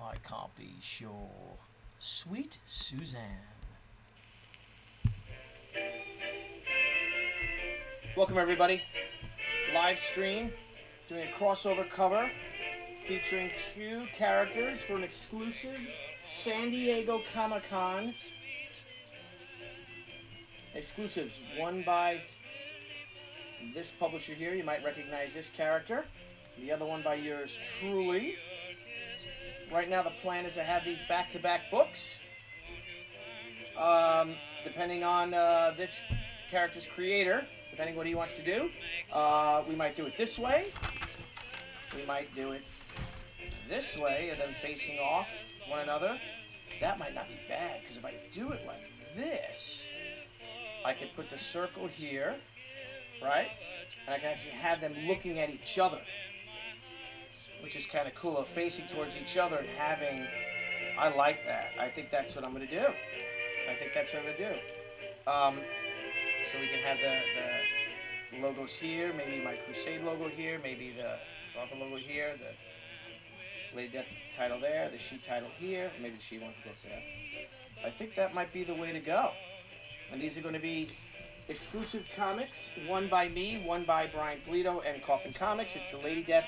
I can't be sure. Sweet Suzanne. Welcome everybody. Live stream, doing a crossover cover featuring 2 characters for an exclusive San Diego Comic-Con. Exclusives, one by this publisher here. You might recognize this character. The other one by yours truly. Right now the plan is to have these back-to-back books. Depending on this character's creator, depending what he wants to do, we might do it this way. We might do it this way and then facing off one another. That might not be bad, because if I do it like this, I could put the circle here, right? And I can actually have them looking at each other, which is kind of cool, of facing towards each other and having, I like that. I think that's what I'm going to do. I think that's what I'm going to do. So we can have the logos here, maybe my Crusade logo here, maybe the Alpha logo here, the Lady Death title there, the SHI title here, maybe the SHI one could go up there. I think that might be the way to go. And these are going to be exclusive comics, one by me, one by Brian Polito and Coffin Comics. It's the Lady Death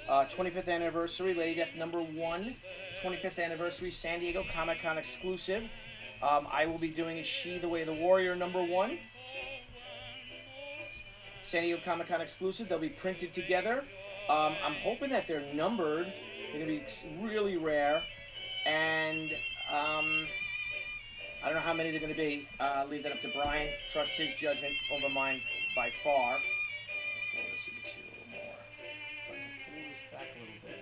25th anniversary, Lady Death #1, 25th anniversary San Diego Comic-Con exclusive. I will be doing a SHI The Way of the Warrior #1. San Diego Comic-Con exclusive. They'll be printed together. I'm hoping that they're numbered. They're going to be really rare. And I don't know how many they're going to be. Leave that up to Brian. Trust his judgment over mine by far. Let's slow this so you can see a little more. If I can pull this back a little bit.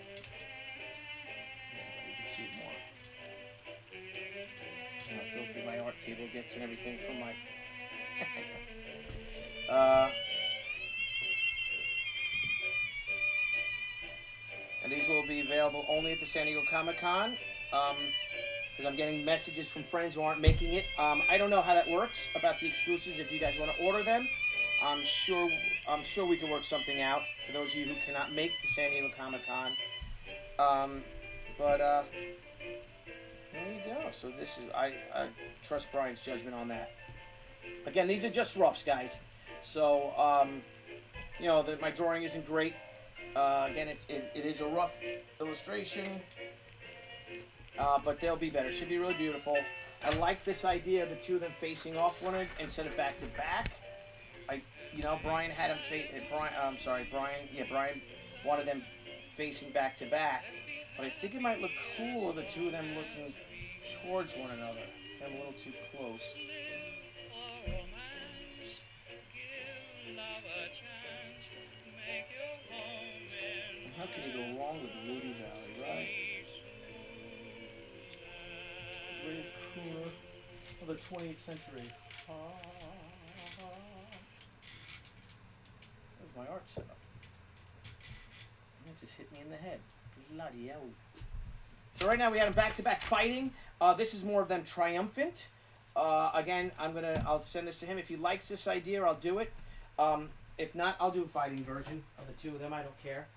Yeah, you can see it more. You know, how filthy my art table gets and everything from my... and these will be available only at the San Diego Comic-Con. Because I'm getting messages from friends who aren't making it. I don't know how that works about the exclusives. If you guys want to order them, I'm sure we can work something out for those of you who cannot make the San Diego Comic-Con. There you go. So this is I trust Brian's judgment on that. Again, these are just roughs, guys. So you know that my drawing isn't great. Again, it is a rough illustration. But they'll be better. Should be really beautiful. I like this idea of the 2 of them facing off one another instead of back to back. Brian had them Brian wanted them facing back to back. But I think it might look cool, the 2 of them looking towards one another. I'm a little too close. And how can you go wrong with Rudy Valley, right? Greatest crooner of the 20th century. There's my art setup. That just hit me in the head. Bloody hell. So right now we had them back-to-back fighting. This is more of them triumphant. Again, I'll send this to him. If he likes this idea, I'll do it. If not, I'll do a fighting version of the 2 of them. I don't care.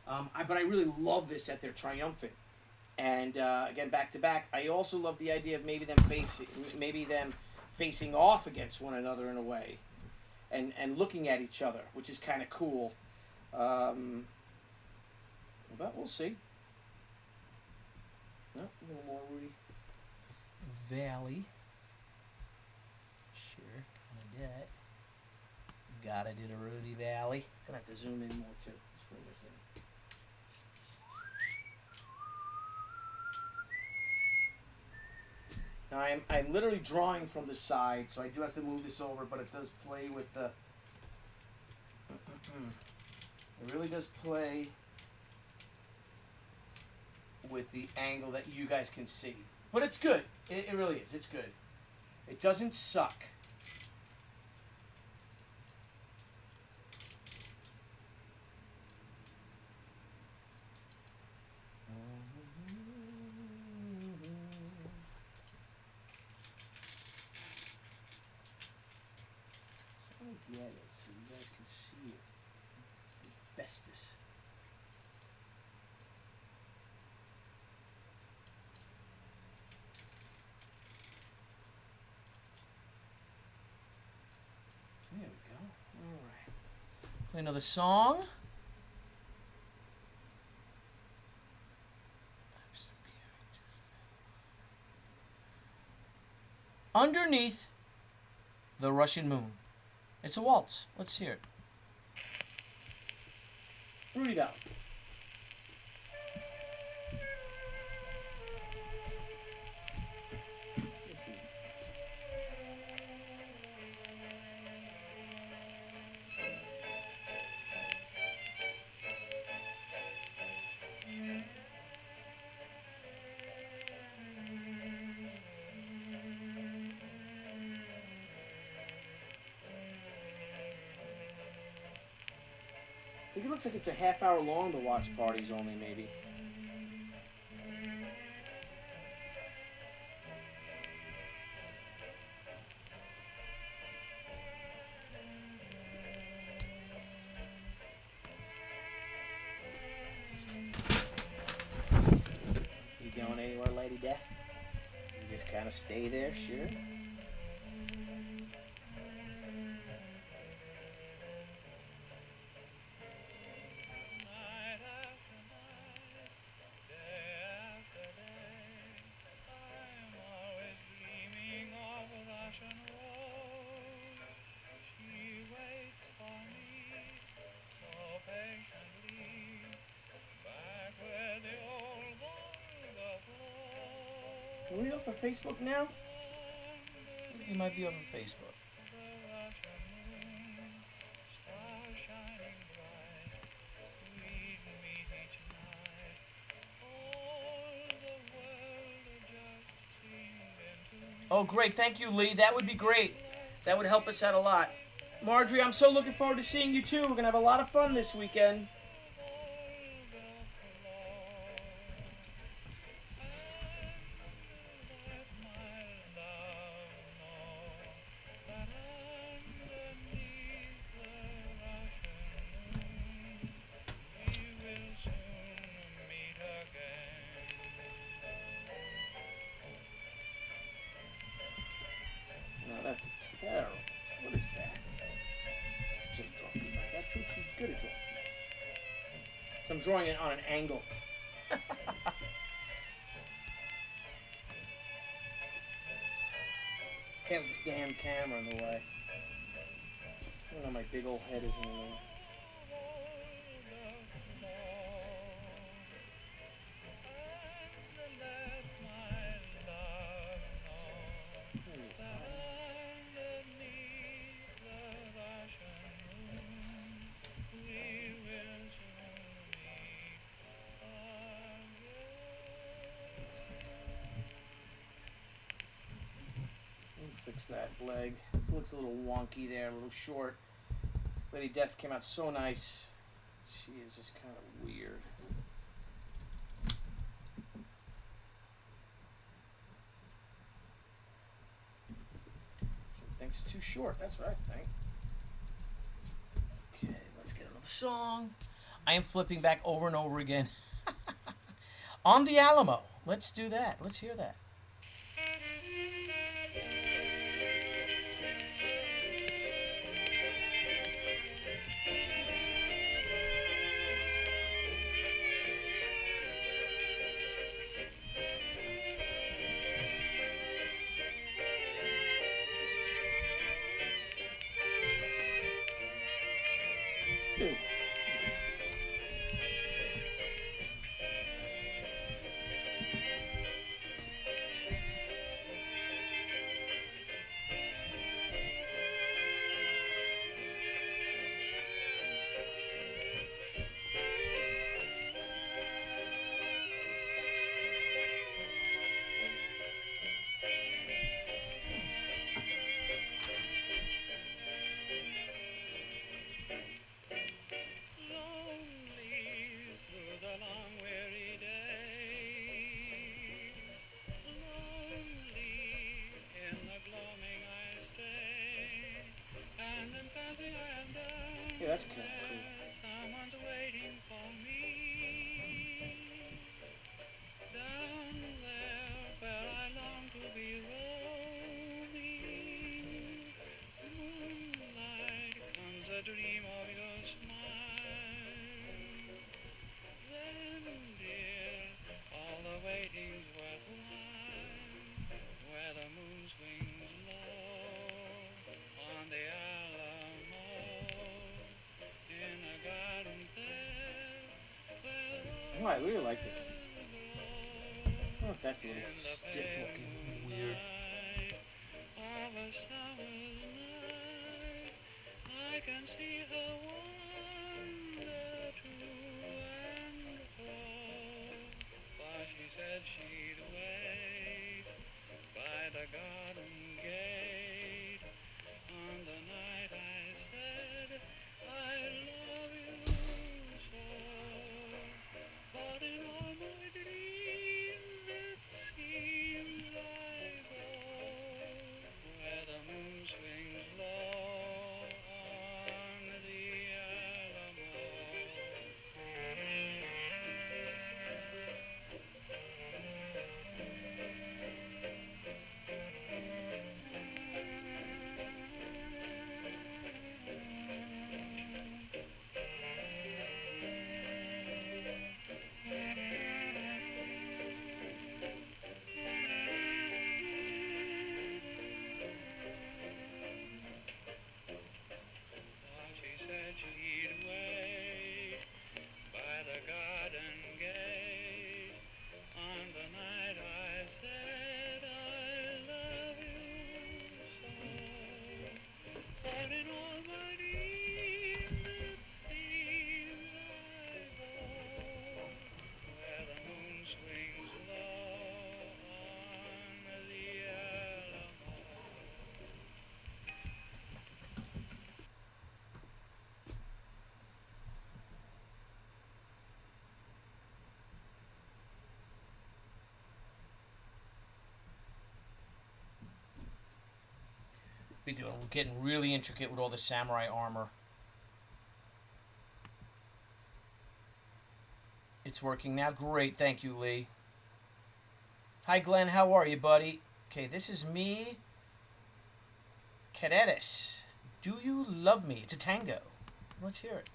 But I really love this that they're triumphant. And again, back to back. I also love the idea of maybe them facing off against one another in a way, and looking at each other, which is kind of cool. But we'll see. No, a little more Rudy Valley. Sure, gonna do it. Gotta do the Rudy Valley. Gonna have to zoom in more too. Let's bring this in. Now I'm literally drawing from the side, so I do have to move this over, but it does play with the... It really does play with the angle that you guys can see. But it's good. It really is. It's good. It doesn't suck. Get it so you guys can see it. The bestest. Play another song. Underneath the Russian Moon. It's a waltz. Let's hear it. Rudy Vallee. I think it looks like it's a half hour long to watch parties only, maybe. You going anywhere, Lady Death? You just kind of stay there, sure? Are we off of Facebook now? You might be off of Facebook. Oh, great. Thank you, Lee. That would be great. That would help us out a lot. Marjorie, I'm so looking forward to seeing you, too. We're going to have a lot of fun this weekend. That's terrible. What is that? Just draw feedback. That true, she's good at drawing feedback. So I'm drawing it on an angle. Can't have this damn camera in the way. I don't know, my big old head is in the way. Fix that leg. This looks a little wonky there, a little short. Lady Death came out so nice. She is just kind of weird. She thinks too short. That's what I think. Okay, let's get another song. I am flipping back over and over again. On the Alamo. Let's do that. Let's hear that. Oh, I really like this. I don't know if that's a little stiff looking weird. I can see her wander to and fro, but she said she'd wait by the garden gate. On the night I said I love you so, but in all my dreams it seems I go where the moon swings low on the Alamo. But she said she'd wait by the garden gate. On the night I said I love you so, but in all my dreams it seems I go where the moon swings low on the Alamo. We're getting really intricate with all the samurai armor. It's working now. Great. Thank you, Lee. Hi, Glenn. How are you, buddy? Okay, this is me. Cadetes. Do you love me? It's a tango. Let's hear it.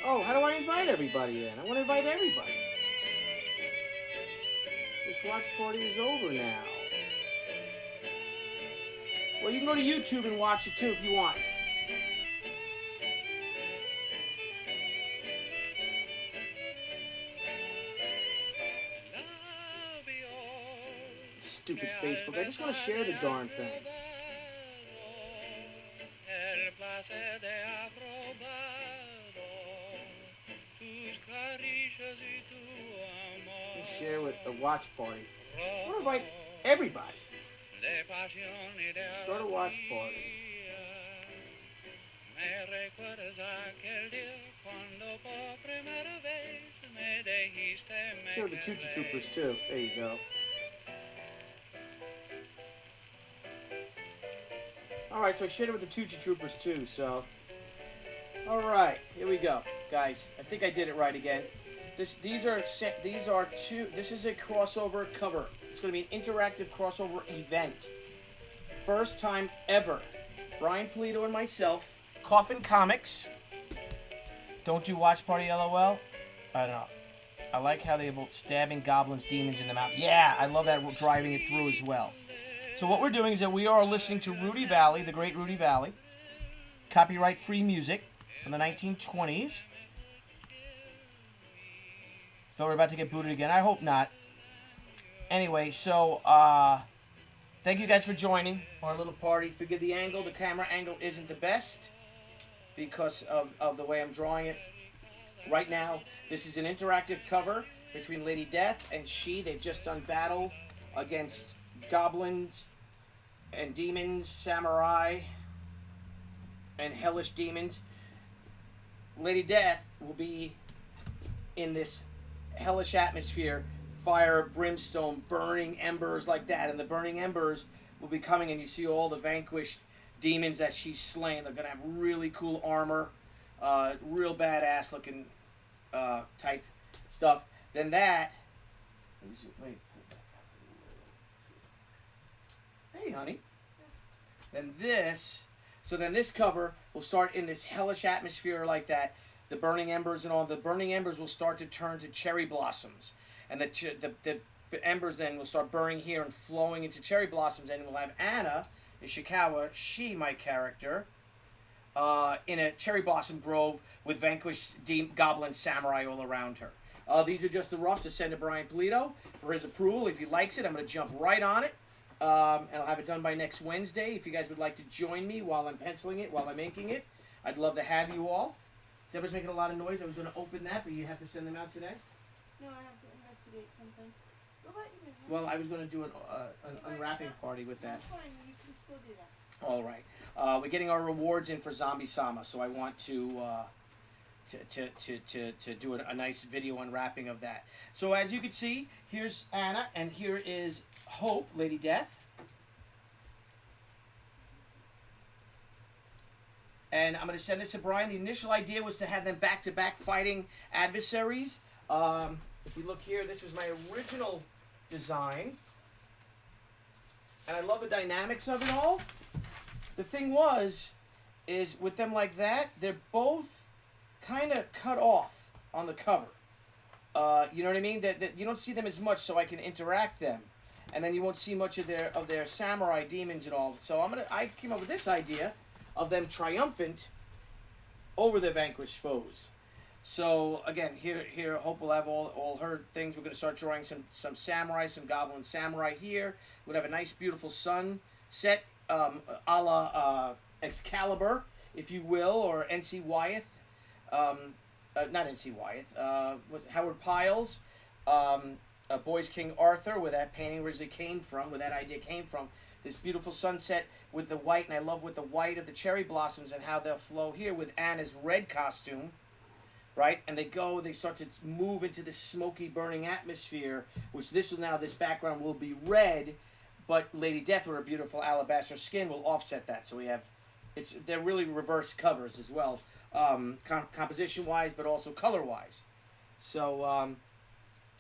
Oh, how do I invite everybody then? I want to invite everybody. This watch party is over now. Well, you can go to YouTube and watch it too if you want. Stupid Facebook. I just want to share the darn thing. Share with a watch party. I want to invite everybody. Start a watch party. Share with the Tucci Troopers too. There you go. Alright, so I shared it with the Tucci Troopers too, so. Alright, here we go. Guys, I think I did it right again. This is a crossover cover. It's going to be an interactive crossover event. First time ever. Brian Polito and myself. Coffin Comics. Don't do watch party LOL. I don't know. I like how they're both stabbing goblins, demons in the mouth. Yeah, I love that driving it through as well. So what we're doing is that we are listening to Rudy Valley, the great Rudy Valley. Copyright-free music from the 1920s. Thought we're about to get booted again. I hope not. Anyway, so thank you guys for joining our little party. Forgive the angle. The camera angle isn't the best because of the way I'm drawing it. Right now, this is an interactive cover between Lady Death and SHI. They've just done battle against goblins and demons, samurai, and hellish demons. Lady Death will be in this hellish atmosphere, fire, brimstone, burning embers like that, and the burning embers will be coming, and you see all the vanquished demons that she's slain. They're gonna have really cool armor, real badass looking type stuff. Then that, wait, hey honey. Then this, so then this cover will start in this hellish atmosphere like that. The burning embers and all. The burning embers will start to turn to cherry blossoms, and the embers then will start burning here and flowing into cherry blossoms. And we'll have Anna Ishikawa, SHI, my character, in a cherry blossom grove with vanquished goblin samurai all around her. These are just the roughs to send to Brian Polito for his approval. If he likes it, I'm going to jump right on it. And I'll have it done by next Wednesday. If you guys would like to join me while I'm penciling it, while I'm inking it, I'd love to have you all. Deborah's making a lot of noise. I was going to open that, but you have to send them out today? No, I have to investigate something. Go about your business. Well, I was going to do an unwrapping party with that. That's fine. You can still do that. All right. We're getting our rewards in for Zombie Sama, so I want to do a nice video unwrapping of that. So as you can see, here's Anna, and here is Hope, Lady Death. And I'm going to send this to Brian. The initial idea was to have them back-to-back fighting adversaries. If you look here, this was my original design. And I love the dynamics of it all. The thing is with them like that, they're both kind of cut off on the cover. You know what I mean? That you don't see them as much, so I can interact them. And then you won't see much of their samurai demons and all. So I came up with this idea of them triumphant over their vanquished foes. So again, here Hope will have all her things. We're going to start drawing some samurai, some goblin samurai here. We'll have a nice, beautiful sun set, a la Excalibur, if you will, or N.C. Wyeth. Not N.C. Wyeth. Howard Piles. Boys King Arthur, where that painting originally came from, where that idea came from. This beautiful sunset with the white, and I love with the white of the cherry blossoms and how they'll flow here with Anna's red costume, right? And they start to move into this smoky, burning atmosphere, which this background will be red, but Lady Death with her beautiful alabaster skin will offset that. So they're really reverse covers as well, composition-wise, but also color-wise. So,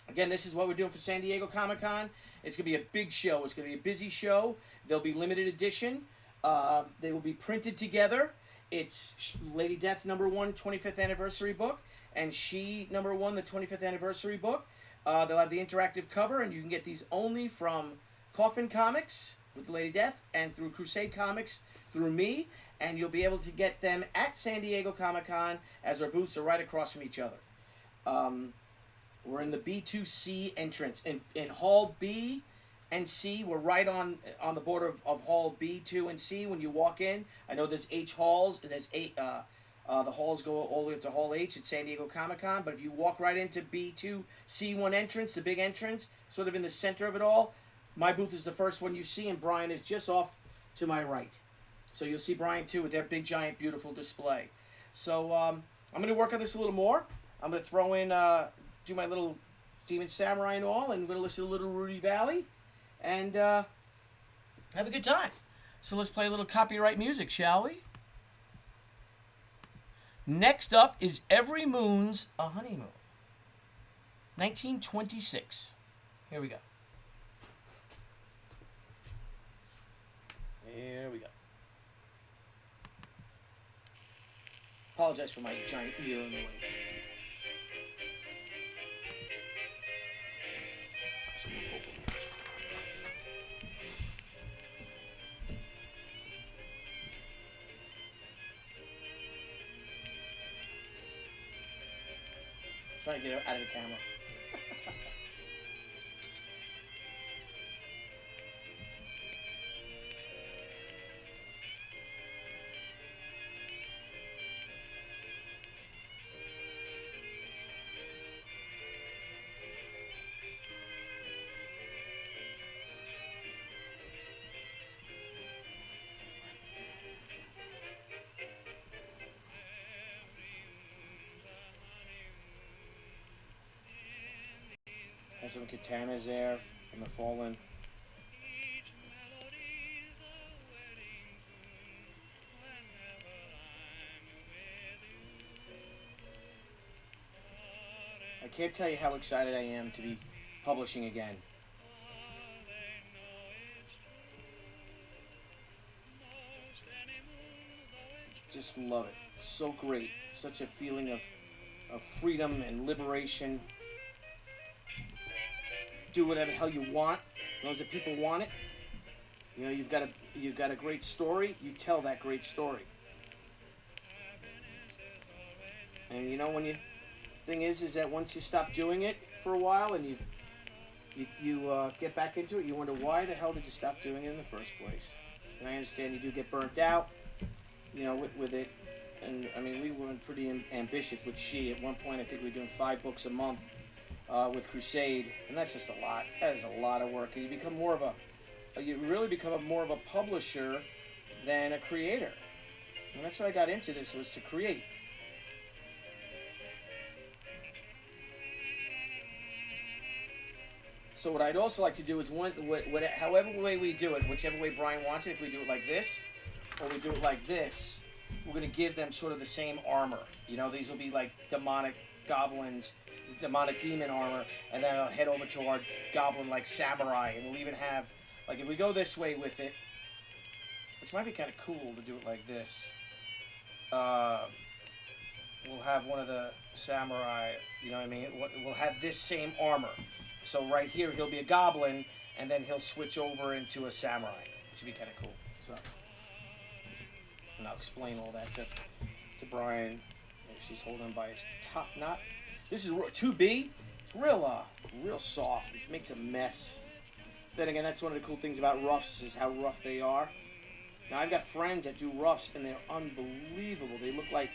again, this is what we're doing for San Diego Comic-Con. It's going to be a big show. It's going to be a busy show. They'll be limited edition. They will be printed together. It's Lady Death #1 25th anniversary book, and SHI #1 the 25th anniversary book. They'll have the interactive cover, and you can get these only from Coffin Comics with Lady Death and through Crusade Comics through me, and you'll be able to get them at San Diego Comic-Con as our booths are right across from each other. We're in the B2C entrance. In Hall B and C, we're right on the border of Hall B, 2, and C when you walk in. I know there's H halls, and there's 8, the halls go all the way up to Hall H at San Diego Comic-Con, but if you walk right into B2, C1 entrance, the big entrance, sort of in the center of it all, my booth is the first one you see, and Brian is just off to my right. So you'll see Brian, too, with their big, giant, beautiful display. So I'm going to work on this a little more. I'm going to throw in... do my little Demon Samurai and all, and we're going to listen to a little Rudy Valley, and have a good time. So let's play a little copyright music, shall we? Next up is Every Moon's a Honeymoon. 1926. Here we go. Here we go. Apologize for my giant ear in the way. some purple here. Trying to get it out of the camera. Have some katanas there from the fallen. I can't tell you how excited I am to be publishing again. Just love it. So great. Such a feeling of freedom and liberation. Do whatever the hell you want, as long as the people want it. You know, you've got a great story. You tell that great story. And you know, thing is that once you stop doing it for a while and you get back into it, you wonder why the hell did you stop doing it in the first place. And I understand you do get burnt out, you know, with it. And I mean, we were pretty ambitious with SHI. At one point, I think we were doing 5 books a month. With Crusade, and that's just a lot. That is a lot of work. And you become more of you really become more of a publisher than a creator. And that's why I got into this, was to create. So what I'd also like to do is however way we do it, whichever way Brian wants it, if we do it like this, or we do it like this, we're going to give them sort of the same armor. You know, these will be like demonic goblins, demonic demon armor, and then I'll head over to our goblin like samurai, and we'll even have, like, if we go this way with it, which might be kind of cool to do it like this, we'll have one of the samurai, you know what I mean, we'll have this same armor. So right here he'll be a goblin, and then he'll switch over into a samurai, which would be kind of cool. So, and I'll explain all that to Brian. She's holding by his top knot. This is 2B. It's real soft. It makes a mess. Then again, that's one of the cool things about roughs, is how rough they are. Now I've got friends that do roughs, and they're unbelievable. They look like,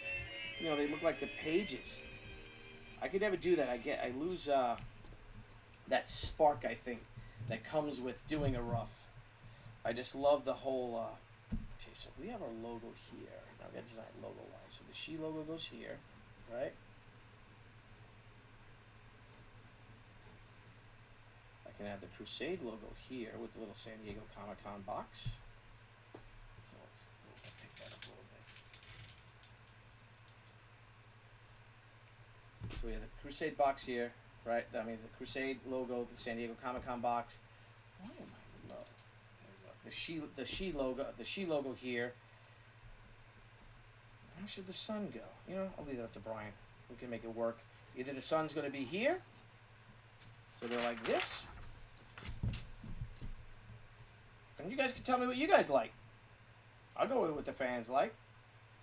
you know, they look like the pages. I could never do that. I lose that spark, I think, that comes with doing a rough. I just love the whole. Okay, so we have our logo here. Now we got to design logo wise. So the SHI logo goes here, right? I can add the Crusade logo here with the little San Diego Comic-Con box. So let's pick that up a little bit. So we have the Crusade box here, right? I mean, the Crusade logo, the San Diego Comic-Con box. Why am I low? There we go. The SHI logo here. How should the sun go? You know, I'll leave that up to Brian. We can make it work. Either the sun's going to be here, so they're like this. And you guys can tell me what you guys like. I'll go with what the fans like,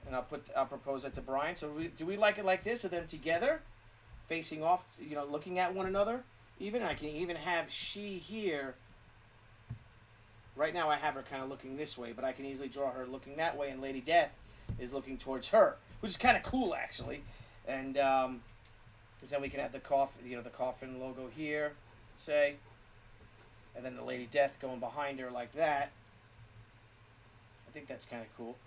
and I'll propose that to Brian. So do we like it like this, or them together, facing off, you know, looking at one another? Even I can even have SHI here. Right now I have her kind of looking this way, but I can easily draw her looking that way, and Lady Death is looking towards her, which is kind of cool actually. And because then we can have the coffin, you know, the coffin logo here, say. And then the Lady Death going behind her like that. I think that's kind of cool.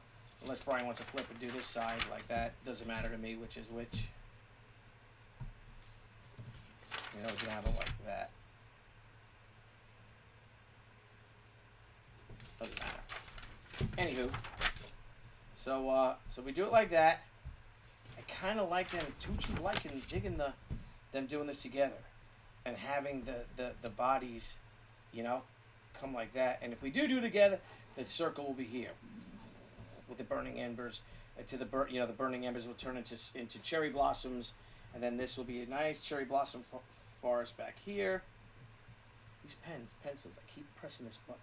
Unless Brian wants to flip and do this side like that. Doesn't matter to me which is which. You know, we can have it like that. Doesn't matter. Anywho. So we do it like that. I kind of like them. Tucci's digging them doing this together. And having the bodies, you know, come like that. And if we do together, the circle will be here with the burning embers. The burning embers will turn into cherry blossoms, and then this will be a nice cherry blossom forest back here. These pencils, I keep pressing this button.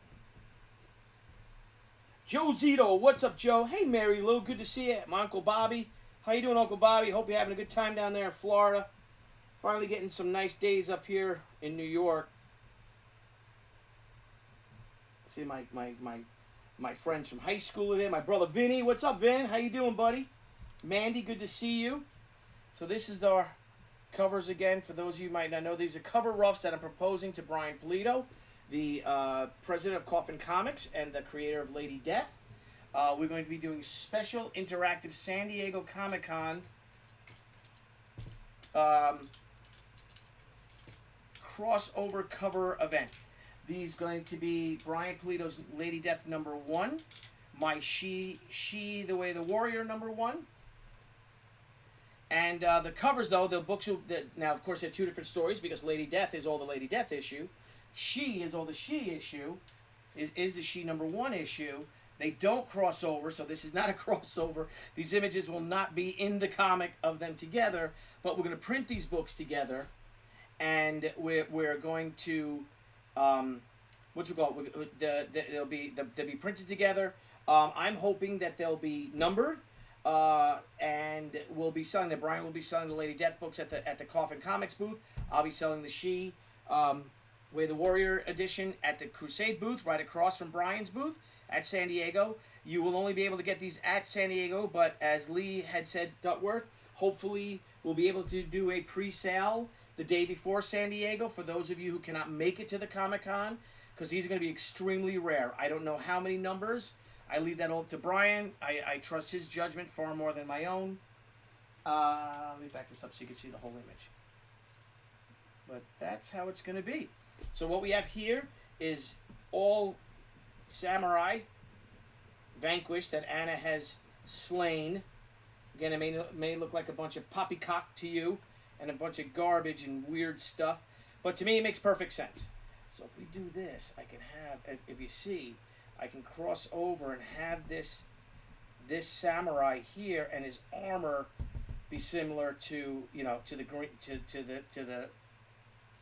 Joe Zito, what's up, Joe? Hey, Mary Lou, good to see you. My Uncle Bobby. How you doing, Uncle Bobby? Hope you're having a good time down there in Florida. Finally getting some nice days up here in New York. See my friends from high school are there. My brother Vinny, what's up, Vin? How you doing, buddy? Mandy, good to see you. So this is our covers again. For those of you who might not know, these are cover roughs that I'm proposing to Brian Polito, the president of Coffin Comics and the creator of Lady Death. We're going to be doing special interactive San Diego Comic-Con crossover cover event. These going to be Brian Polito's Lady Death #1, my She the Way the Warrior #1. And the covers, though, the books will... Now, of course, they're two different stories because Lady Death is all the Lady Death issue. She is all the She issue. Is the She #1 issue. They don't cross over, so this is not a crossover. These images will not be in the comic of them together, but we're going to print these books together, and we're going to... they'll be printed together. I'm hoping that they'll be numbered, and we'll be selling them. Brian will be selling the Lady Death books at the Coffin Comics booth. I'll be selling the She Way the Warrior edition at the Crusade booth, right across from Brian's booth at San Diego. You will only be able to get these at San Diego, but as Lee had said, Duckworth, hopefully we'll be able to do a pre-sale the day before San Diego for those of you who cannot make it to the Comic-Con, because these are going to be extremely rare. I don't know how many numbers. I leave that all to Brian. I trust his judgment far more than my own. Let me back this up so you can see the whole image. But that's how it's going to be. So what we have here is all samurai vanquished that Anna has slain. Again, it may look like a bunch of poppycock to you and a bunch of garbage and weird stuff, but to me it makes perfect sense. So if we do this, I can have, if you see, I can cross over and have this samurai here and his armor be similar to, you know, to the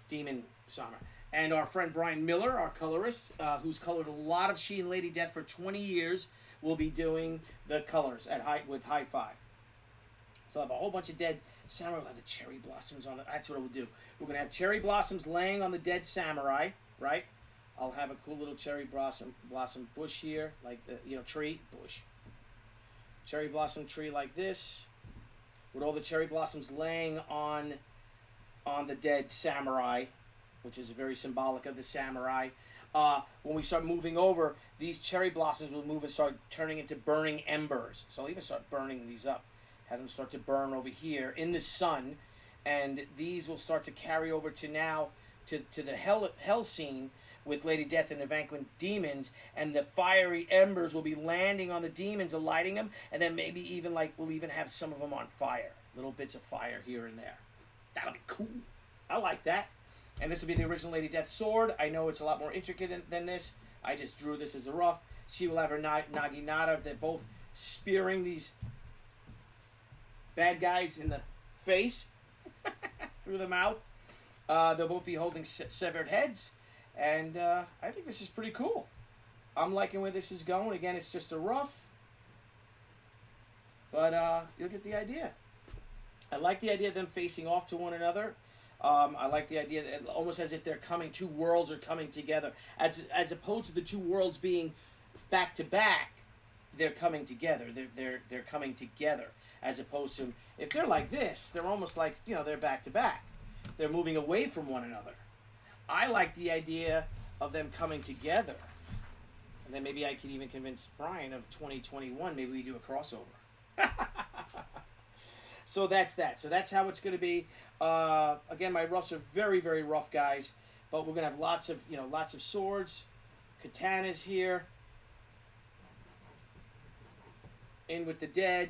demon samurai. And our friend Brian Miller, our colorist, who's colored a lot of She and Lady Death for 20 years, will be doing the colors with High Five. So I'll have a whole bunch of dead samurai. We'll have the cherry blossoms on it. That's what we'll do. We're going to have cherry blossoms laying on the dead samurai, right? I'll have a cool little cherry blossom bush here, like the, tree, bush. Cherry blossom tree like this, with all the cherry blossoms laying on the dead samurai, which is very symbolic of the samurai. When we start moving over, these cherry blossoms will move and start turning into burning embers. So I'll even start burning these up. Have them start to burn over here in the sun. And these will start to carry over to now to the hell scene with Lady Death and the vanquished demons. And the fiery embers will be landing on the demons, lighting them. And then maybe even we'll even have some of them on fire. Little bits of fire here and there. That'll be cool. I like that. And this will be the original Lady Death sword. I know it's a lot more intricate than this. I just drew this as a rough. She will have her naginata. They're both spearing these bad guys in the face through the mouth. They'll both be holding severed heads. And I think this is pretty cool. I'm liking where this is going. Again, it's just a rough. But you'll get the idea. I like the idea of them facing off to one another. I like the idea that almost as if they're coming, two worlds are coming together. As opposed to the two worlds being back to back, they're coming together. They're coming together. As opposed to, if they're like this, they're almost like, they're back to back. They're moving away from one another. I like the idea of them coming together. And then maybe I could even convince Brian of 2021, maybe we do a crossover. So that's that. So that's how it's going to be. Again, my roughs are very, very rough, guys. But we're going to have lots of swords, katanas here. In with the dead.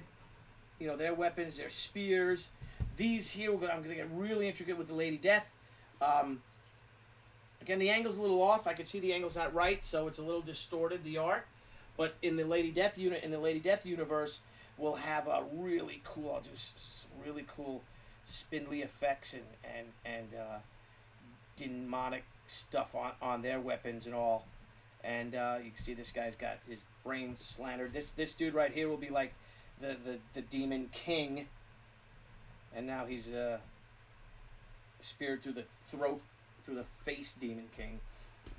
Their weapons, their spears. These here, I'm going to get really intricate with the Lady Death. Again, the angle's a little off. I can see the angle's not right, so it's a little distorted, the art. But in the Lady Death universe, we'll have a really cool. I'll do some really cool spindly effects and demonic stuff on their weapons and all. And you can see this guy's got his brain slandered. This dude right here will be like the demon king. And now he's speared through the throat, through the face, demon king.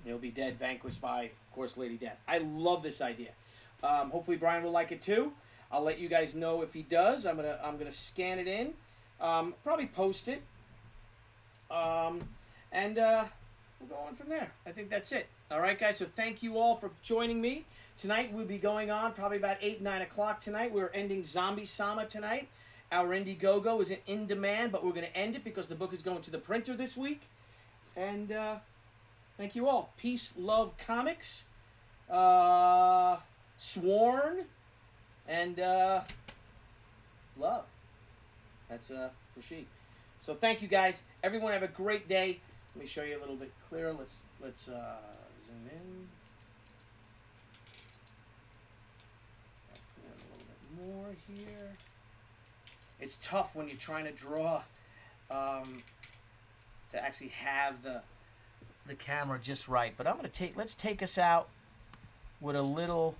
He'll be dead, vanquished by, of course, Lady Death. I love this idea. Hopefully Brian will like it too. I'll let you guys know if he does. I'm gonna scan it in, probably post it, and we'll go on from there. I think that's it. All right, guys. So thank you all for joining me tonight. We'll be going on probably about 8, 9 o'clock tonight. We're ending Zombie Sama tonight. Our Indiegogo isn't in demand, but we're going to end it because the book is going to the printer this week. And thank you all. Peace, love, comics, sworn, and love. That's for she. So thank you guys. Everyone have a great day. Let me show you a little bit clearer. Let's zoom in. I'll put in a little bit more here. It's tough when you're trying to draw to actually have the camera just right. But let's take us out with a little,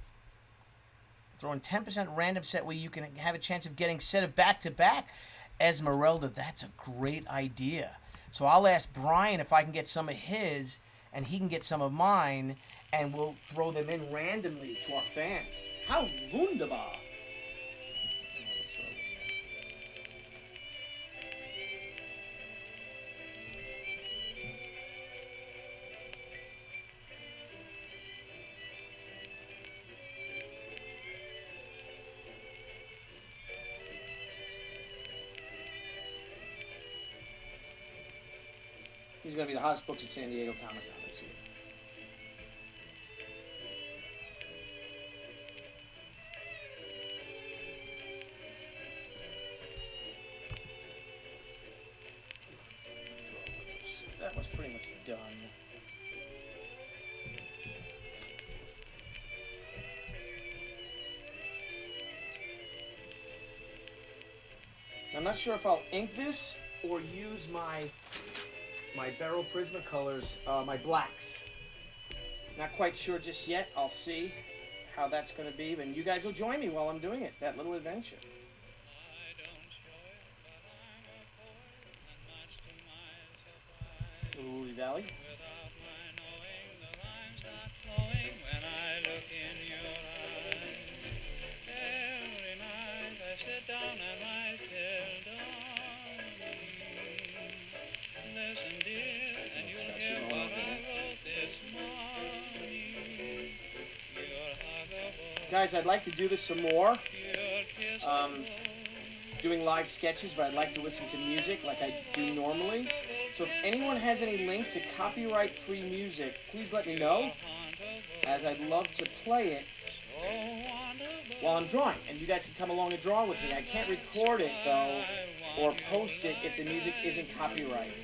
throwing 10% random set where you can have a chance of getting set of back-to-back Esmeralda. That's a great idea. So I'll ask Brian if I can get some of his and he can get some of mine, and we'll throw them in randomly to our fans. How wunderbar. He's going to be the hottest books at San Diego Comic-Con this year. That was pretty much done. I'm not sure if I'll ink this or use my Barrel Prismacolors, my blacks. Not quite sure just yet. I'll see how that's going to be. And you guys will join me while I'm doing it, that little adventure. Louis Valley. Guys, I'd like to do this some more. Doing live sketches, but I'd like to listen to music like I do normally. So if anyone has any links to copyright-free music, please let me know, as I'd love to play it while I'm drawing. And you guys can come along and draw with me. I can't record it, though, or post it if the music isn't copyright.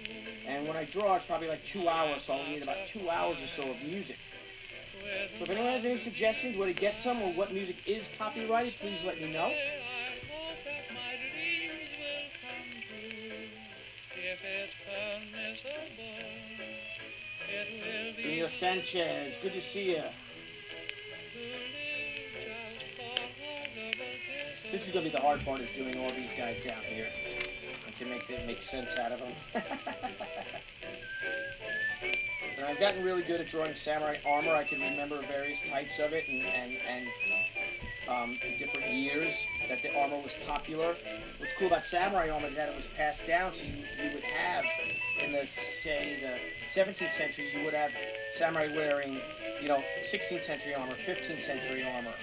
And when I draw, it's probably like 2 hours, so I'll need about 2 hours or so of music. So if anyone has any suggestions where to get some or what music is copyrighted, please let me know. Senor Sanchez, good to see you. This is going to be the hard part, is doing all these guys down here and to make sense out of them. And I've gotten really good at drawing samurai armor. I can remember various types of it and the different years that the armor was popular. What's cool about samurai armor is that it was passed down, so you would have, in the 17th century, you would have samurai wearing, 16th century armor, 15th century armor.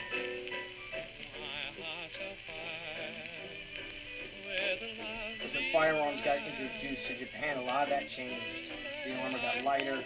As the firearms got introduced to Japan, a lot of that changed. The armor got lighter.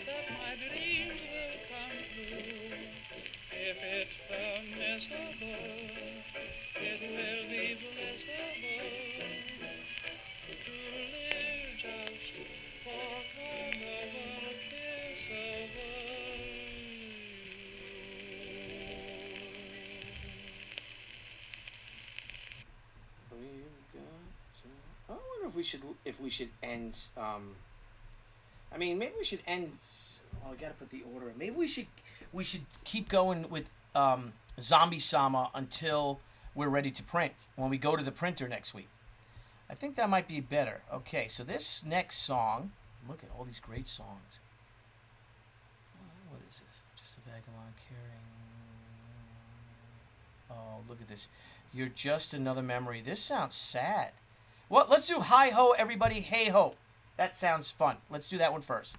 I wonder if we should end. I mean, maybe we should end. Oh, we got to put the order in. Maybe we should keep going with Zombie Sama until we're ready to print. When we go to the printer next week, I think that might be better. Okay, so this next song. Look at all these great songs. What is this? Just a vagabond carrying. Oh, look at this. You're just another memory. This sounds sad. Well, let's do Hi Ho, everybody. Hey Ho. That sounds fun. Let's do that one first.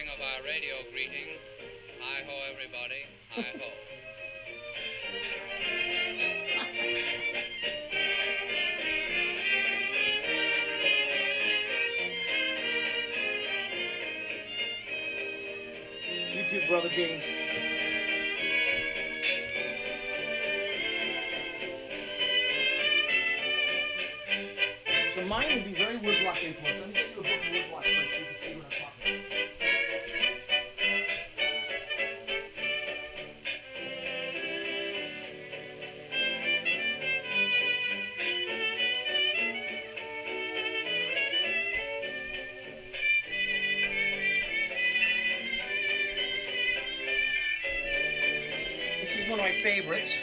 Of our radio greeting, hi ho everybody, hi ho. You too, Brother James. So mine would be very woodblock influence. Let me get you a book of woodblock prints so you can see what I'm talking about. This is one of my favorites.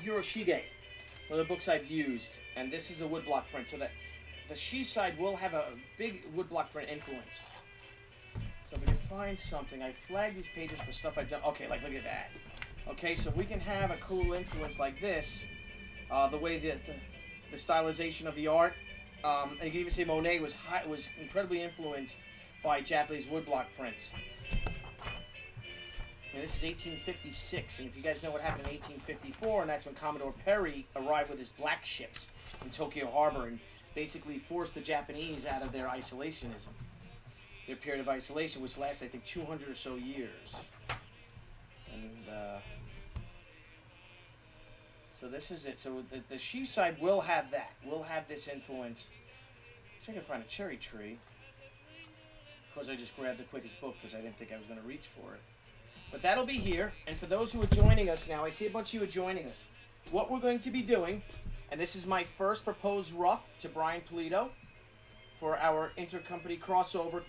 Hiroshige, one of the books I've used, and this is a woodblock print, so that the SHI side will have a big woodblock print influence. So we can find something. I flagged these pages for stuff I've done. Okay, like look at that. Okay, so we can have a cool influence like this, the way that the stylization of the art. And you can even say Monet was incredibly influenced by Japanese woodblock prints. And this is 1856, and if you guys know what happened in 1854, and that's when Commodore Perry arrived with his black ships in Tokyo Harbor and basically forced the Japanese out of their isolationism. Their period of isolation, which lasted, I think, 200 or so years. And so this is it. So the SHI side will have that. Will have this influence. I'm sure I can find a cherry tree. Of course, I just grabbed the quickest book because I didn't think I was going to reach for it. But that'll be here. And for those who are joining us now, I see a bunch of you are joining us. What we're going to be doing, and this is my first proposed rough to Brian Pulido for our intercompany crossover.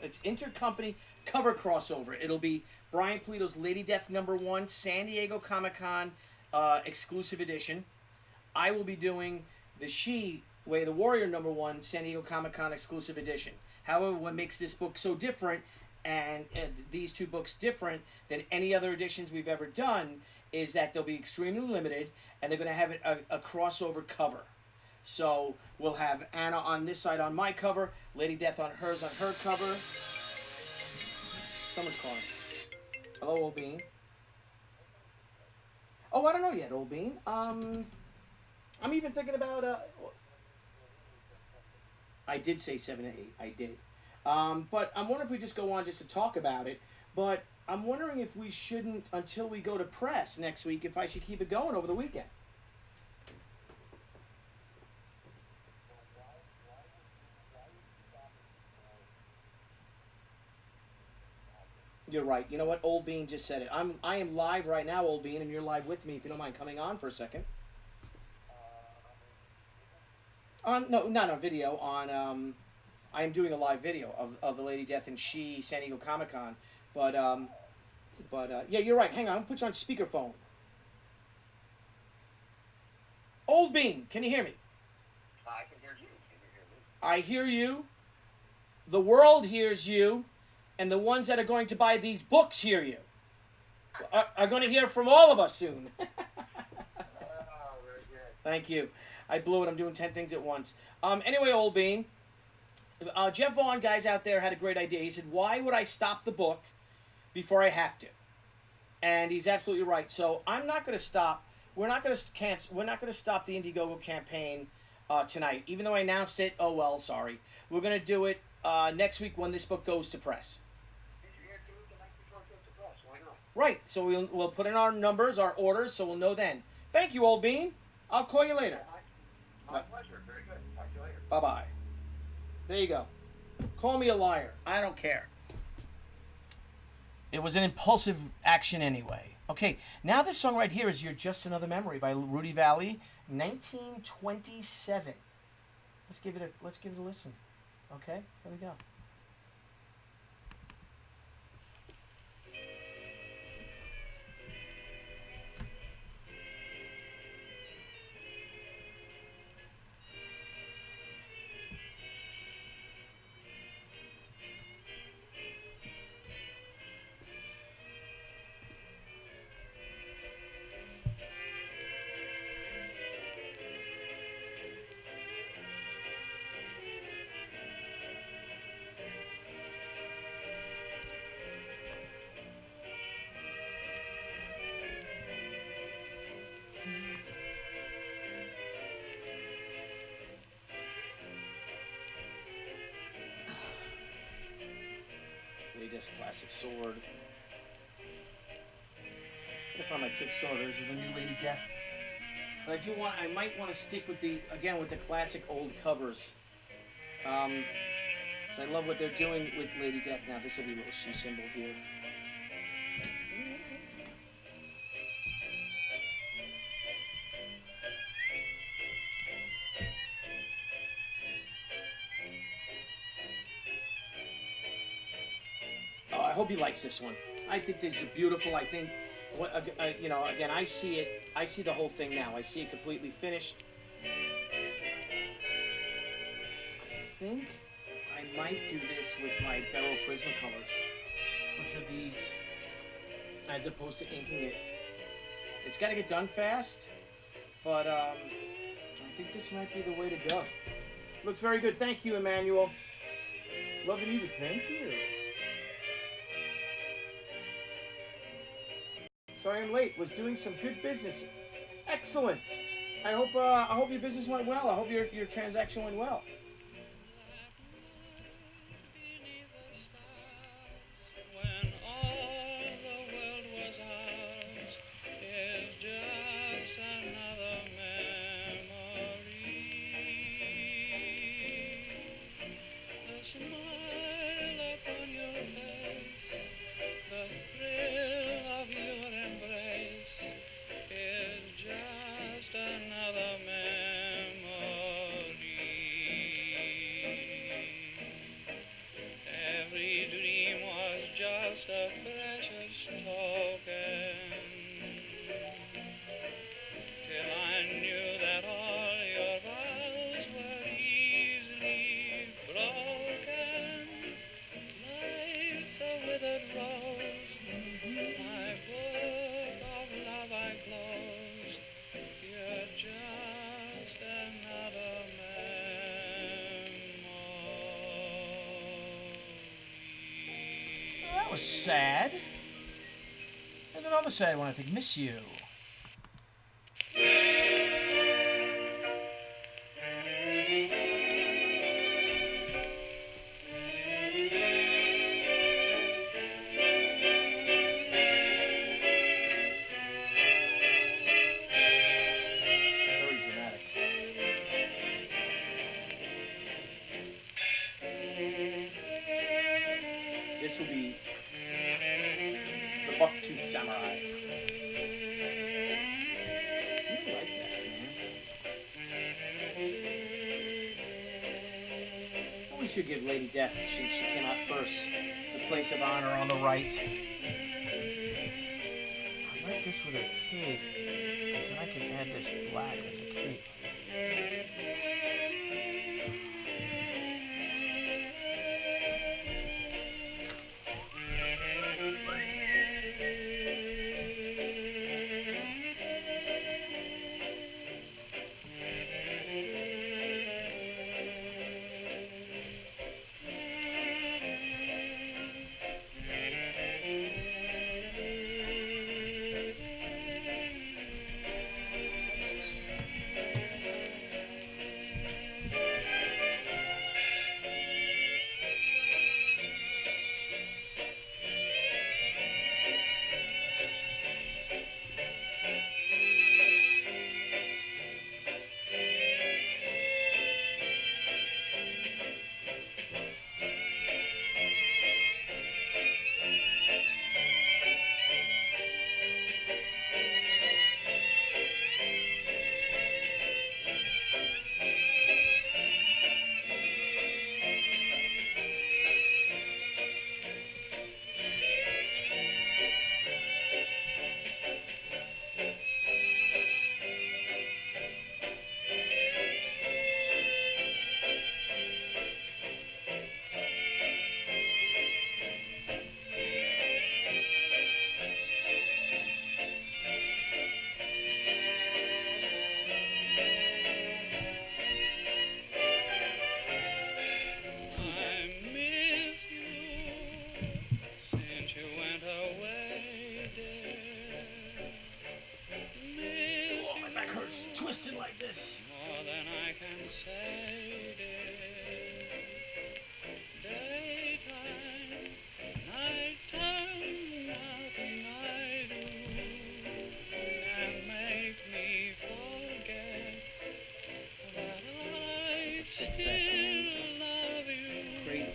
It's intercompany cover crossover. It'll be Brian Pulido's Lady Death #1 San Diego Comic-Con exclusive edition. I will be doing the SHI Way of the Warrior #1 San Diego Comic-Con exclusive edition. However, what makes this book so different and these two books different than any other editions we've ever done is that they'll be extremely limited and they're going to have a crossover cover. So we'll have Anna on this side on my cover, Lady Death on her cover. Someone's calling. Hello, Old Bean. Oh, I don't know yet, Old Bean. I'm even thinking about... I did say 7 to 8. I did. But I'm wondering if we just go on just to talk about it. But I'm wondering if we shouldn't, until we go to press next week, if I should keep it going over the weekend. You're right. You know what? Old Bean just said it. I am live right now, Old Bean, and you're live with me if you don't mind coming on for a second. No, not on video. On I am doing a live video of the Lady Death and SHI San Diego Comic-Con. But yeah, you're right. Hang on, I'll put you on speakerphone. Old Bean, can you hear me? I can hear you. Can you hear me? I hear you. The world hears you. And the ones that are going to buy these books hear you. Are going to hear from all of us soon. Oh, very good. Thank you. I blew it. I'm doing 10 things at once. Anyway, Old Bean. Jeff Vaughn, guys out there, had a great idea. He said, why would I stop the book before I have to? And he's absolutely right. So I'm not going to stop we're not gonna cancel. We're not gonna stop the Indiegogo campaign tonight, even though I announced it. Oh well, sorry. We're gonna do it next week when this book goes to press. You can't do it the night before it goes to press. Why not? Right. So we'll put in our numbers, our orders, so we'll know then. Thank you, Old Bean. I'll call you later. My pleasure. Very good. Talk to you later. Bye bye. There you go. Call me a liar. I don't care. It was an impulsive action anyway. Okay, now this song right here is "You're Just Another Memory" by Rudy Valley, 1927. Let's give it a listen. Okay, here we go. Latest classic sword. If on my Kickstarters of the new Lady Death. But I might want to stick with the classic old covers. So I love what they're doing with Lady Death now. This will be a little SHI symbol here. I hope he likes this one. I think this is beautiful. I think, again, I see it. I see the whole thing now. I see it completely finished. I think I might do this with my Beryl Prismacolors, which are these, as opposed to inking it. It's got to get done fast, but I think this might be the way to go. Looks very good. Thank you, Emmanuel. Love the music. Thank you. Sorry I'm late. Was doing some good business. Excellent. I hope your business went well. I hope your transaction went well. When all the world was ours is just another memory. The smile upon your face, the thrill of your embrace is just another memory. Every dream was just a precious token, till I knew that all your vows were easily broken. Life's a withered rose, my book of love I close. You're just another memory. That was sad. There's another sad one, I think. Miss You. Very dramatic. This will be the Bucktooth Samurai. You like that, man. Well, we should give Lady Death, she came out first, the place of honor on the right. I like this with her cape, because then I can add this black as a cape.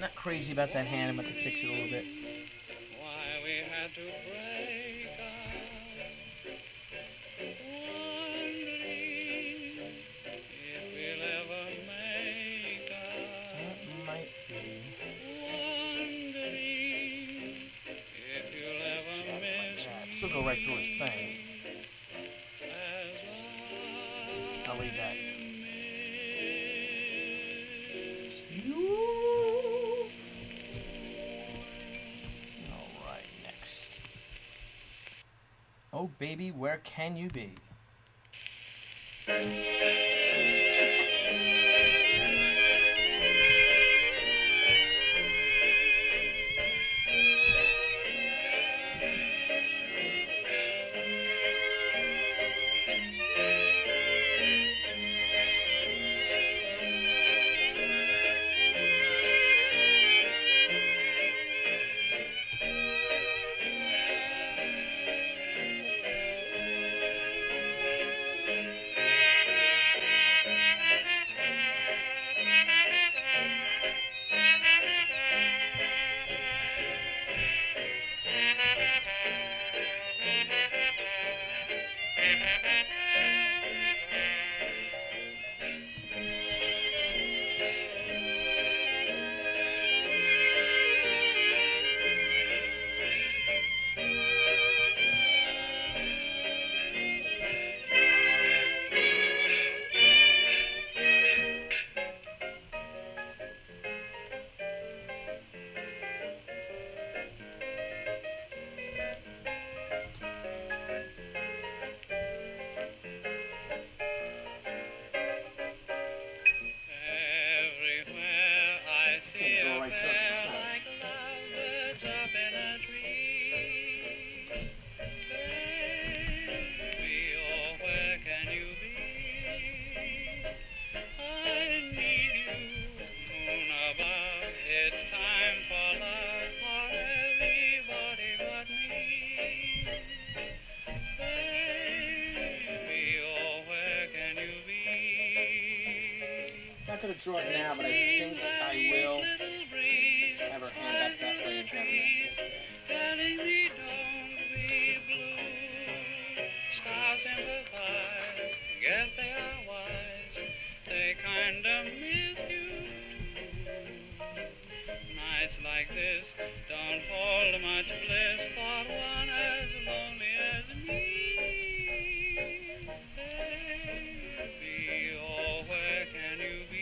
Not crazy about that hand. I'm about to fix it a little bit. Why we had to break up, wondering if we'll ever make That up, might be. wondering if you'll Just ever jab it like miss that. me Still go right through his thing. as I'll leave that. I miss Alright, next. Oh, baby, where can you be? everywhere I see Okay, draw a right pair circle. like lovebirds up in a tree. Baby, oh, where can you be? I need you, moon above. It's time for love for everybody but me. Baby, oh, where can you be? Not gonna draw it now, but I think I will have her hand back that way and have her. Telling me don't be blue. Stars sympathize, guess they are wise. They kinda miss you too. Nights like this don't hold much bliss for one as lonely as me. Baby, oh, where can you be?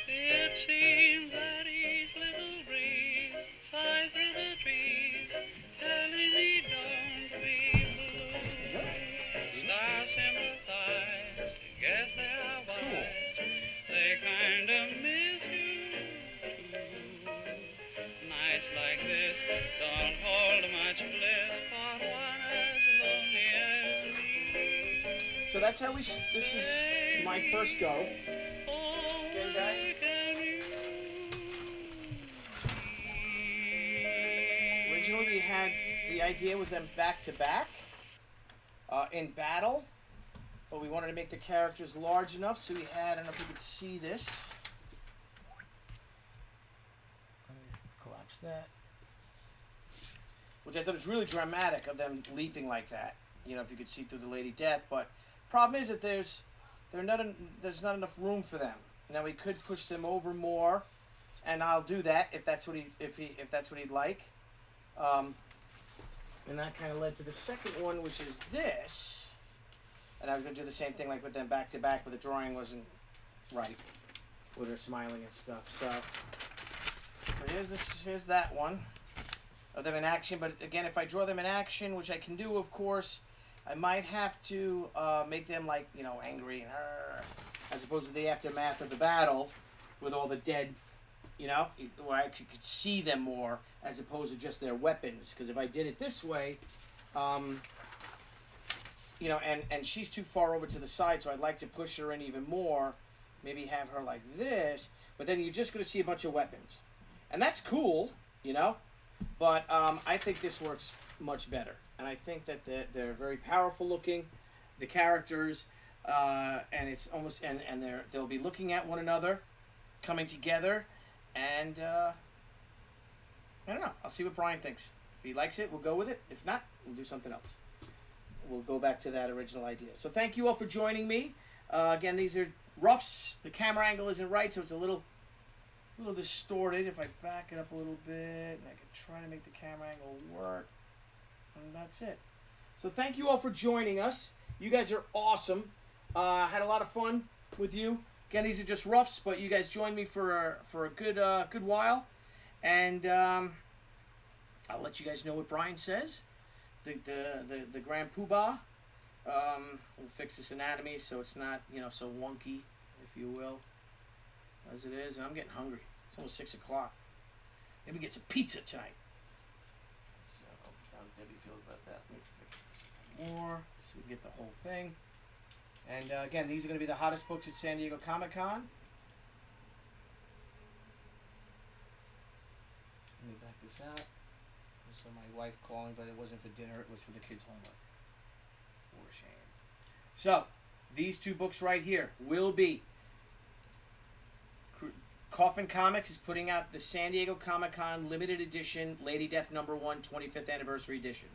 It seems that each little breeze sighs through the trees, telling me don't be blue. Stars sympathize, guess they are wise. They kinda miss you too. Nights like this don't hold much bliss for one as lonely as me. So that's how this is my first go. Oh, Again, guys. where can you be? Originally, we had the idea was them back to back in battle, but we wanted to make the characters large enough, so we had. I don't know if you could see this. Let me collapse that. Which I thought was really dramatic of them leaping like that. You know, if you could see through the Lady Death, but problem is that there's not enough room for them. Now we could push them over more, and I'll do that if that's what he'd like. And that kind of led to the second one, which is this. And I was going to do the same thing like with them back to back, but the drawing wasn't right with her smiling and stuff. So here's that one of them in action. But again, if I draw them in action, which I can do, of course, I might have to make them like, you know, angry. as opposed to the aftermath of the battle with all the dead, you know, where I actually could see them more as opposed to just their weapons. Because if I did it this way, you know, and she's too far over to the side, so I'd like to push her in even more. Maybe have her like this, but then you're just going to see a bunch of weapons. And that's cool, you know, but I think this works much better. And I think that they're very powerful looking, the characters, and it's almost, and they'll be looking at one another, coming together, and I don't know. I'll see what Brian thinks. If he likes it, we'll go with it. If not, we'll do something else. We'll go back to that original idea. So thank you all for joining me. Again, these are roughs. The camera angle isn't right, so it's a little distorted. If I back it up a little bit, and I can try to make the camera angle work, and that's it. So thank you all for joining us. You guys are awesome. Had a lot of fun with you. Again, these are just roughs, but you guys joined me for a good while, and I'll let you guys know what Brian says. The Grand Poobah. We'll fix this anatomy so it's not, you know, so wonky, if you will, as it is. And I'm getting hungry. It's almost 6 o'clock. Maybe get some pizza tonight. So how Debbie feels about that. Let me fix this more so we can get the whole thing. And again, these are going to be the hottest books at San Diego Comic-Con. Let me back this out. So my wife calling, but it wasn't for dinner. It was for the kids' homework. For shame. So, these two books right here will be... Coffin Comics is putting out the San Diego Comic-Con limited edition Lady Death #1 25th Anniversary Edition.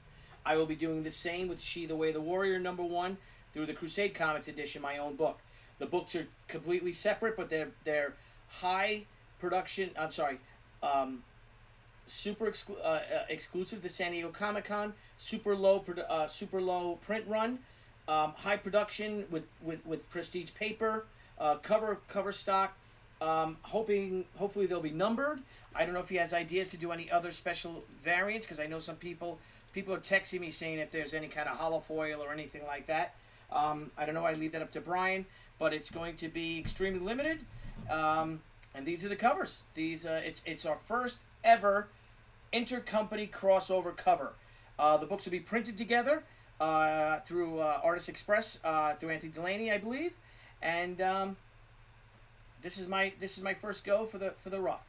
I will be doing the same with She the Way the Warrior #1 through the Crusade Comics edition, my own book. The books are completely separate, but they're high production... I'm sorry... super exclusive to San Diego Comic-Con, super low print run, high production with prestige paper, cover stock. Hopefully they'll be numbered. I don't know if he has ideas to do any other special variants, because I know some people are texting me saying if there's any kind of hollow foil or anything like that. I don't know. I leave that up to Brian, but it's going to be extremely limited. And these are the covers. These it's our first ever intercompany crossover cover. The books will be printed together through Artist Express through Anthony Delaney, I believe, and this is my first go for the rough.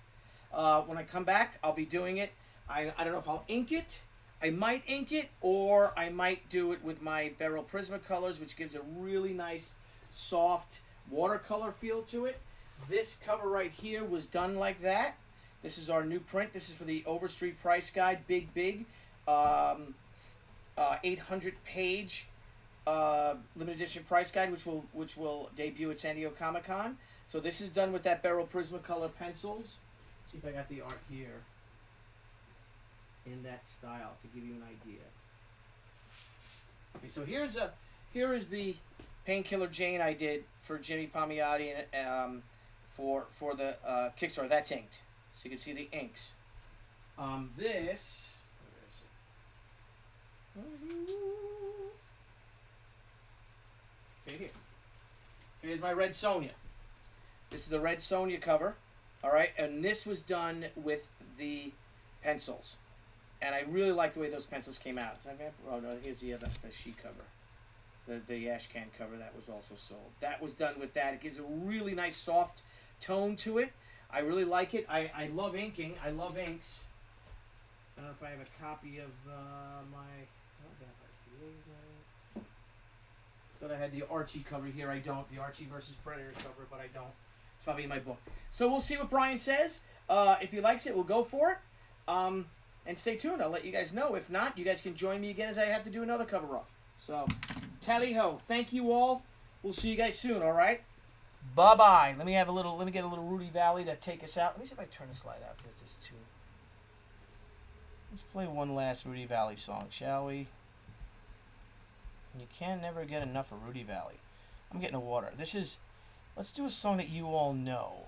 When I come back, I'll be doing it. I don't know if I'll ink it. I might ink it, or I might do it with my Beryl Prismacolors, which gives a really nice, soft watercolor feel to it. This cover right here was done like that. This is our new print. This is for the Overstreet Price Guide, big, 800-page limited edition price guide, which will debut at San Diego Comic-Con. So this is done with that Beryl Prismacolor pencils. Let's see if I got the art here in that style to give you an idea. Okay, so here is the Painkiller Jane I did for Jimmy Palmiotti for the Kickstarter. That's inked. So you can see the inks. This, where is it? Okay, here. Here's my Red Sonja. This is the Red Sonja cover. All right, and this was done with the pencils. And I really like the way those pencils came out. Oh no, here's the SHI cover. The ash can cover that was also sold. That was done with that. It gives a really nice soft tone to it. I really like it. I love inking. I love inks. I don't know if I have a copy of my... Thought I had the Archie cover here. I don't. The Archie versus Predator cover, but I don't. It's probably in my book. So we'll see what Brian says. If he likes it, we'll go for it. And stay tuned. I'll let you guys know. If not, you guys can join me again as I have to do another cover up. So, tally-ho. Thank you all. We'll see you guys soon, all right? Bye-bye. Let me get a little Rudy Valley to take us out. Let me see if I turn this light out, because it's just too... Let's play one last Rudy Valley song, shall we? You can never get enough of Rudy Valley. I'm getting a water. Let's do a song that you all know.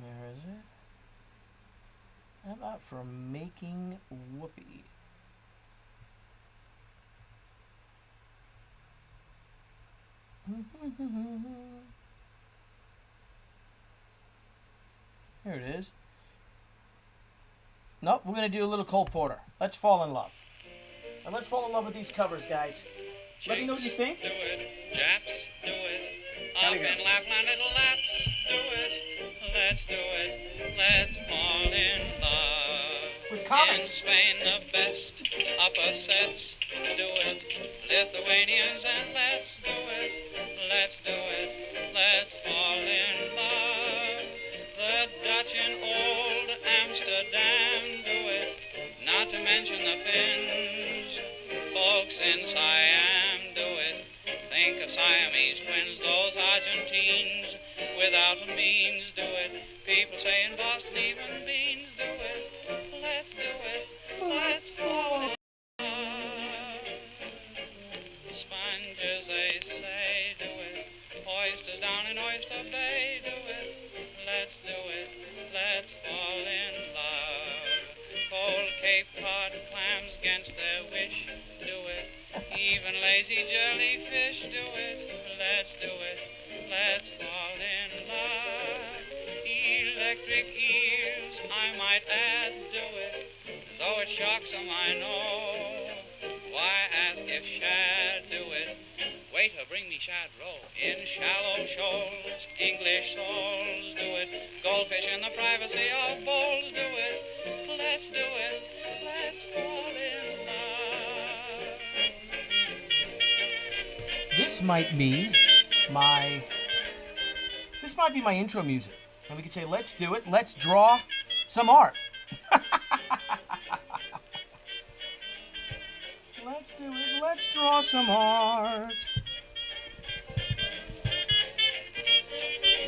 Where is it? How about For Making Whoopee? Here it is. Nope, we're going to do a little Cole Porter. Let's fall in love. And let's fall in love with these covers, guys. Let me know what you think. Do it, Japs, do it. There Up we go. in Lapland, little Laps, do it. Let's do it. Let's fall in love. With In comics. Spain, the best upper sets, do it. Lithuanians, and let's do it. Let's do it. Let's fall in love. The Dutch in old Amsterdam, do it. Not to mention the Finns. Folks in Siam, do it. Think of Siamese twins, those Argentines without means, do it. People say in Boston, even beans, do it. Let's do it. Let's fall in love. Sponges, they say, do it. Oysters down in Oyster Bay, do it. Let's do it. Let's fall in love. Cold Cape Cod clams against their wish, do it. Even lazy jellyfish, do it. Let's do it. Let's fall in love. Electric eels, I might add, do it. Though it shocks them, I know. Why ask if shad, do it? Waiter, bring me shad roll. In shallow shoals, English souls, do it. Goldfish in the privacy of bowls, do it. Let's do it. Let's fall in love. This might be my intro music. And we could say, let's do it. Let's draw some art. Let's do it. Let's draw some art.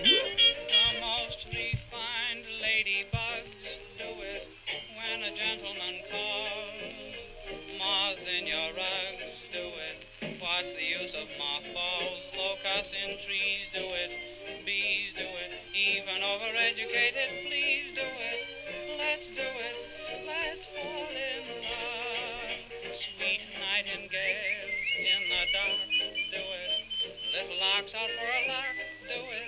The most refined ladybugs, do it. When a gentleman calls, moths in your rugs, do it. What's the use of mothballs? Locusts in trees, do it. Bees, do it. Even overeducated fleas, do it. Let's do it. Let's fall in love. Sweet nightingales in the dark, do it. Little larks out for a lark, do it.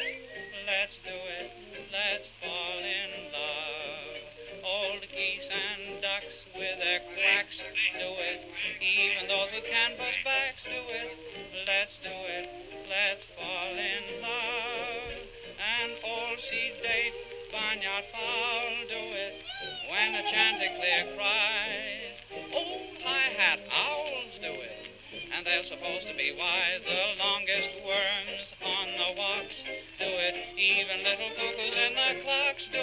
Let's do it. Let's fall in love. Old geese and ducks with their quacks, do it. Even those with canvas backs, do it. Let's do it. Let's fall in love. And old sea date, barnyard fowl, do it. When the chanticleer cries, old high hat owls, do it. And they're supposed to be wise, the longest worms on the walks, do it. Even little cuckoos in the clocks, do